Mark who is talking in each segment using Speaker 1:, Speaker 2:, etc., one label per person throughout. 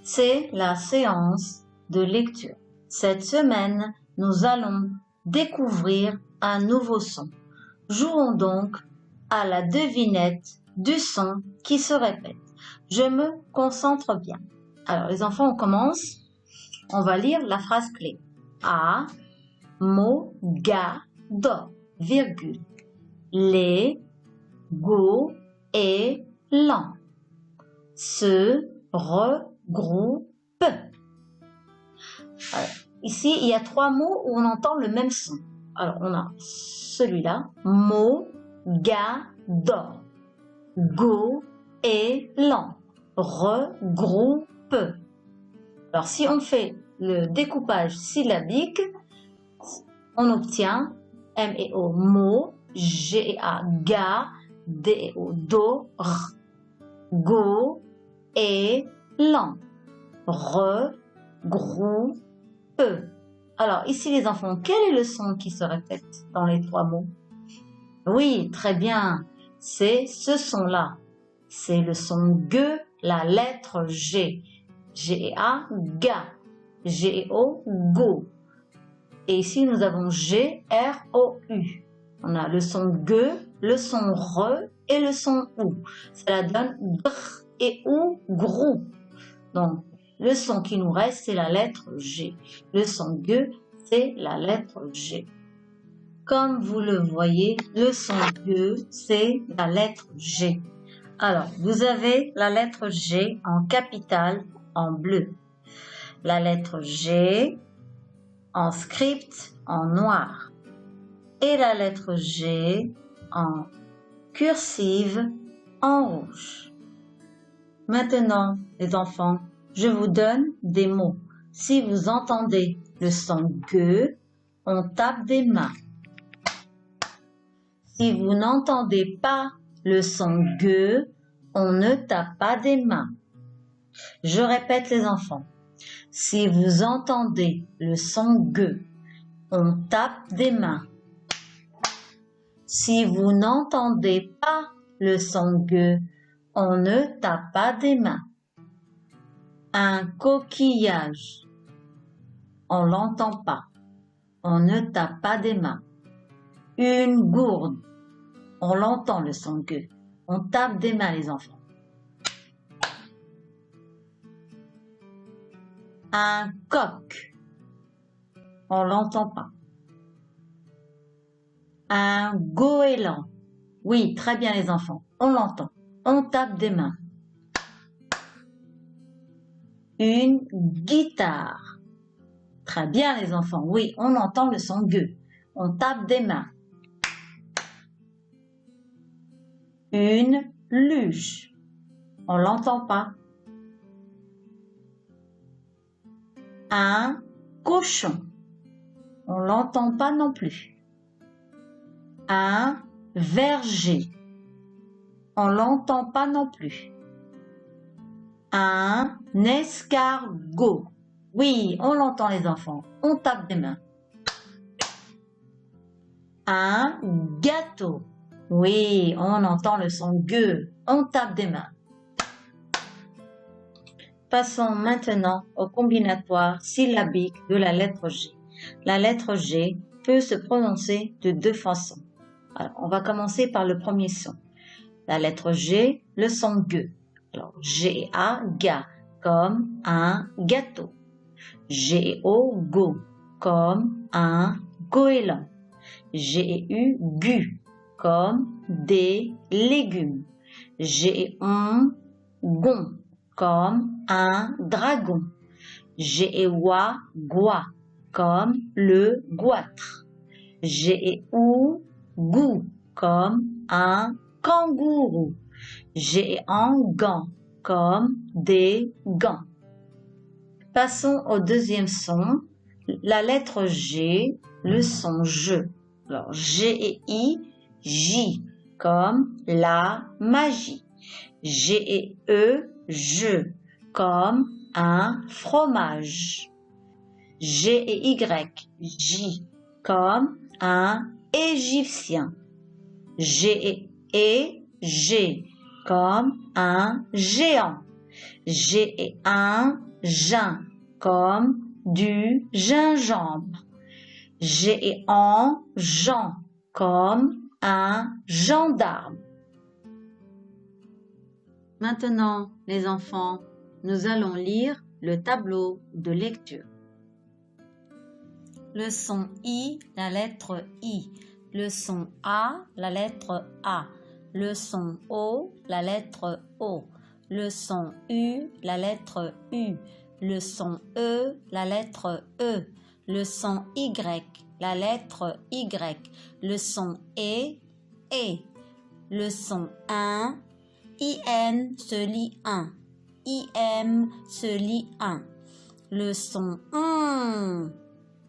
Speaker 1: c'est la séance de lecture. Cette semaine, nous allons découvrir un nouveau son. Jouons donc à la devinette du son qui se répète. Je me concentre bien. Alors les enfants, on commence. On va lire la phrase clé. A, mo, ga, do, virgule. Les, go et l'an se regroupent. Alors, ici, il y a trois mots où on entend le même son. Alors, on a celui-là, mo, ga, do, go et l'an, regroupe. Alors, si on fait le découpage syllabique, on obtient M et O, mo, G et A, ga, D et O, do, r, go et l'an, regroupe. Alors, ici les enfants, quel est le son qui se répète dans les trois mots? Oui, très bien, c'est ce son-là. C'est le son G, la lettre G. G et A, ga. G et O, go. Et ici, nous avons G, R, O, U. On a le son G, le son RE et le son OU. Cela donne GR et OU, grou. Donc, le son qui nous reste, c'est la lettre G. Le son G, c'est la lettre G. Comme vous le voyez, le son G, c'est la lettre G. Alors, vous avez la lettre G en capitale en bleu. La lettre G en script en noir. Et la lettre G en cursive en rouge. Maintenant, les enfants, je vous donne des mots. Si vous entendez le son G, on tape des mains. Si vous n'entendez pas le son G, on ne tape pas des mains. Je répète les enfants. Si vous entendez le son G, on tape des mains. Si vous n'entendez pas le son G, on ne tape pas des mains. Un coquillage, on l'entend pas, on ne tape pas des mains. Une gourde, on l'entend le son G, on tape des mains les enfants. Un coq, on l'entend pas. Un goéland, oui, très bien les enfants, on l'entend, on tape des mains. Une guitare, très bien les enfants, oui, on entend le son G, on tape des mains. Une luge, on l'entend pas. Un cochon, on l'entend pas non plus. Un verger, on l'entend pas non plus. Un escargot, oui, on l'entend les enfants, on tape des mains. Un gâteau, oui, on entend le son G, on tape des mains. Passons maintenant au combinatoire syllabique de la lettre G. La lettre G peut se prononcer de deux façons. Alors, on va commencer par le premier son. La lettre G, le son G. Alors, G et A, ga, comme un gâteau. G et O, go, comme un goéland. G et U, gu, comme des légumes. G et on, gon, comme un dragon. G et oie, goie, comme le goitre. G et ou, gou, comme un kangourou. G et en, gant, comme des gants. Passons au deuxième son. La lettre G, le son je. Alors, G et I, J, comme la magie. G et E, je, comme un fromage. G et Y, J, comme un égyptien. G et G, comme un géant. G et un, gin, comme du gingembre. G et en, Jean, comme un gendarme. Maintenant, les enfants, nous allons lire le tableau de lecture. Le son I, la lettre I. Le son A, la lettre A. Le son O, la lettre O. Le son U, la lettre U. Le son E, la lettre E. Le son Y, la lettre Y. Le son E. Le son IN, IN se lit 1. IM se lit 1. Le son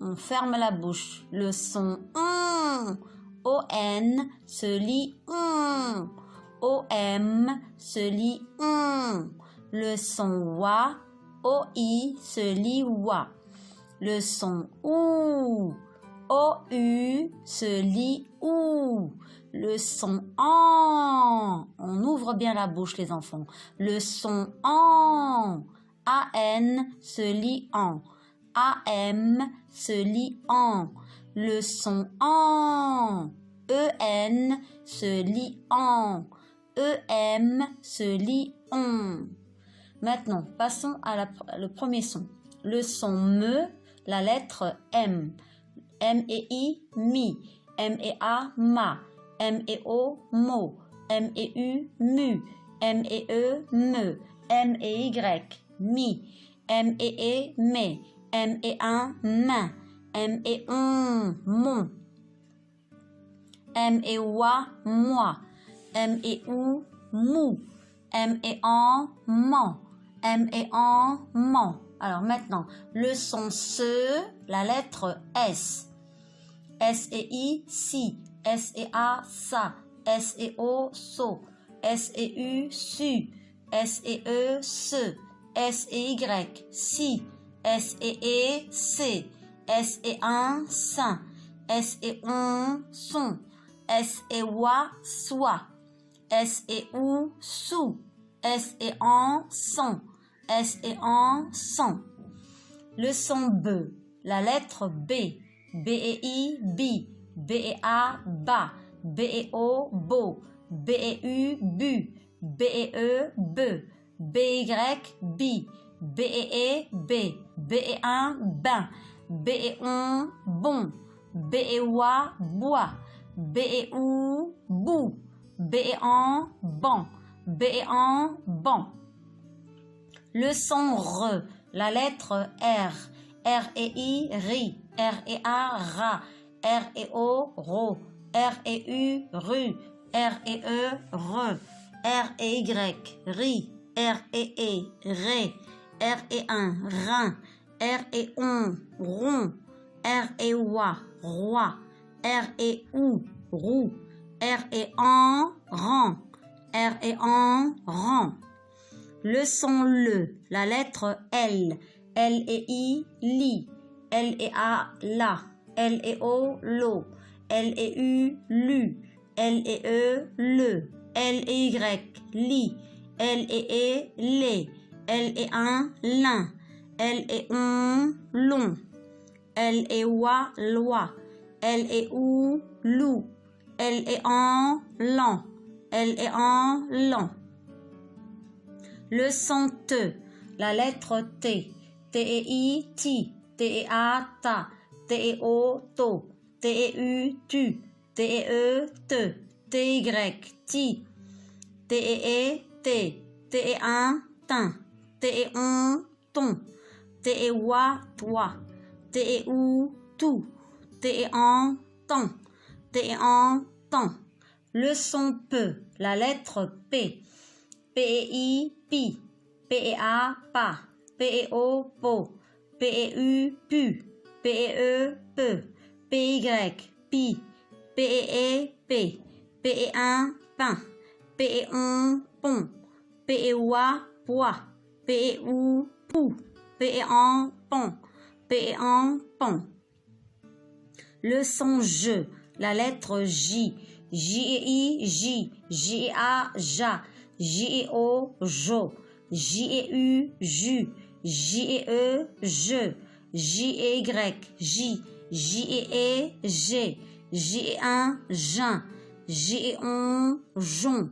Speaker 1: on ferme la bouche. Le son ON se lit OM se lit Le son WA, OI se lit WA. Le son OU, OU se lit OU. Le son AN, on ouvre bien la bouche les enfants. Le son AN, AN se lit AN. AM se lit AN. Le son AN, EN se lit AN. EM se lit ON. Maintenant, passons à le premier son. Le son ME, la lettre M. M et I, mi. M et A, ma. M et O, mo. M et U, mu. M et E, me. M et Y, mi. M et E, me. M et un, main. M et on, mon. M et oua, moi. M et ou, mou. M et en, man. M et en, man. Alors maintenant, le son SE, la lettre S. S et I, si. S et A, sa. S et O, so. S et U, su. S et E, se. S et Y, si. S et E, C. S et un, sain. S et on, son. S et oua, soit. S et ou, sous. S et en, son. S et en, son. Le son B, la lettre B. B et I, bi. B et A, ba. B et O, bo. B et U, bu. B et E, be. B Y, bi. B et E, b. B et un, bain. B et on, bon. B et oua, bois. B et ou, bou. B et en, ban. B et en, ban. Le son R, la lettre R. R et I, ri. R et A, ra. R et O, ro. R et U, ru. R et E, re. R et Y, ri. R et E, ré. R et un, rein. R et on, rond. R et oua, roi. R et ou, roux. R et en, rang. R et en, rang. Le son le, la lettre L. L et I, li. L et A, la. L et O, lo. L et U, lu. L et E, le. L et Y, li. L et E, les. L et un, lin. L et on, long. L et oua, loi. L et ou, loup. L et en, lent. L et en, lent. Le son T, la lettre T. T et I, ti. T et A, ta. T et O, to. T et U, tu. T et E, te. T Y, ti. T et E, te. T et un, tin. T et on, ton. T et oua, toi. T et ou, tout. T et en, temps. T et en, temps. Le son P, la lettre P. P et I, pi. P et A, pa. P et O, po. P et U, pu. P et E, peu. P Y, pi. P et E, p. P et un, pain. P et on, pont. P et oua, poids. P et ou, pou. P et en, pont. P et en, pont. Le son je, la lettre J. J et I, J. J et A, ja. J et O, jo. J et U, ju. J et E, je. J et Y, J. J et E, G. J et un, jeun. J et on, jon.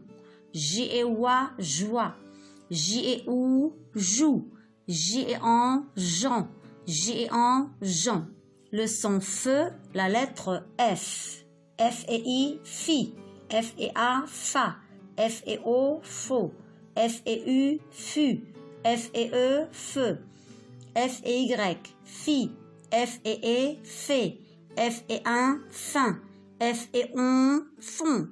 Speaker 1: J et oie, joie. J et ou, joue. J et en, Jean. J et en, Jean. Le son feu, la lettre F. F et I, fi. F et A, fa. F et O, faux. F et U, fu. F et E, feu. F et Y, fi. F et E, fait. F et un, fin. F et on, fond.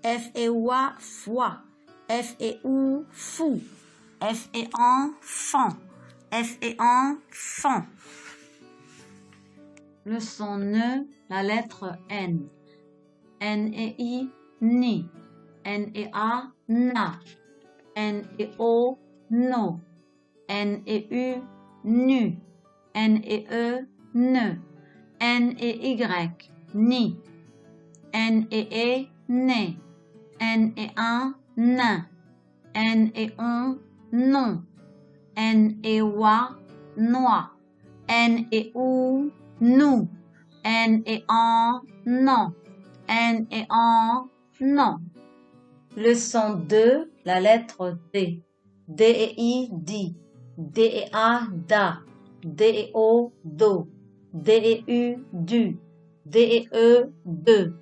Speaker 1: F et oie, foi. F et ou, fou. F et en, fan. F et en, fan. Le son ne, la lettre N. N et I, ni. N et A, na. N et O, no. N et U, nu. N et E, ne. N et Y, ni. N et E, né. N et un, nain. N et on, non. N et oie, noix. N et ou, nous. N et en, non. N et en, non. Le son de, la lettre D. D et I, di. D et A, da. D et O, do. D et U, du. D et E, de.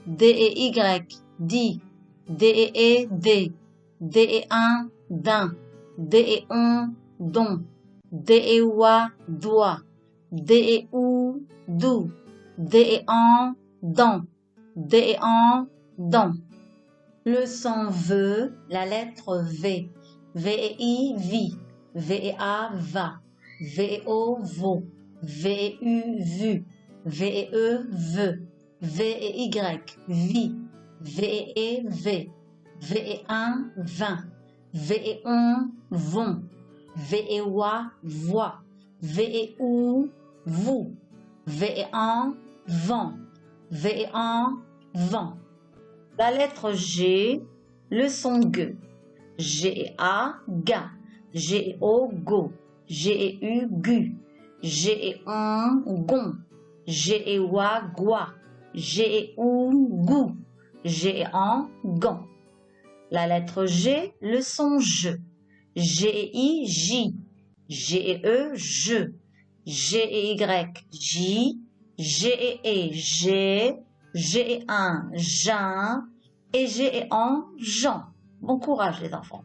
Speaker 1: D et Y, di. D et E, des. D et un, d'un. D et on, don. D et oie, doigt. D et ou, dou. D et en, dans. D et en, dans. Le son veut, la lettre V. V et I, vi. V et A, va. V et O, vaut. V et U, vu. V et E, veut. V et Y, vi. V et E, V. V et un, vin. V et on, vont. V et oie, voix. V et ou, vous. V et en, vent. V et en, vent. La lettre G, le son G. G et A, ga. G et O, go. G et U, gu. G et on, gon. G et oie, goi. G et ou, gou. G et en, gant. La lettre G, le son je. G et I, j. G et E, je. G et Y, j. G et E, G. G et un, jeun. Et G et en, Jean. Bon courage les enfants.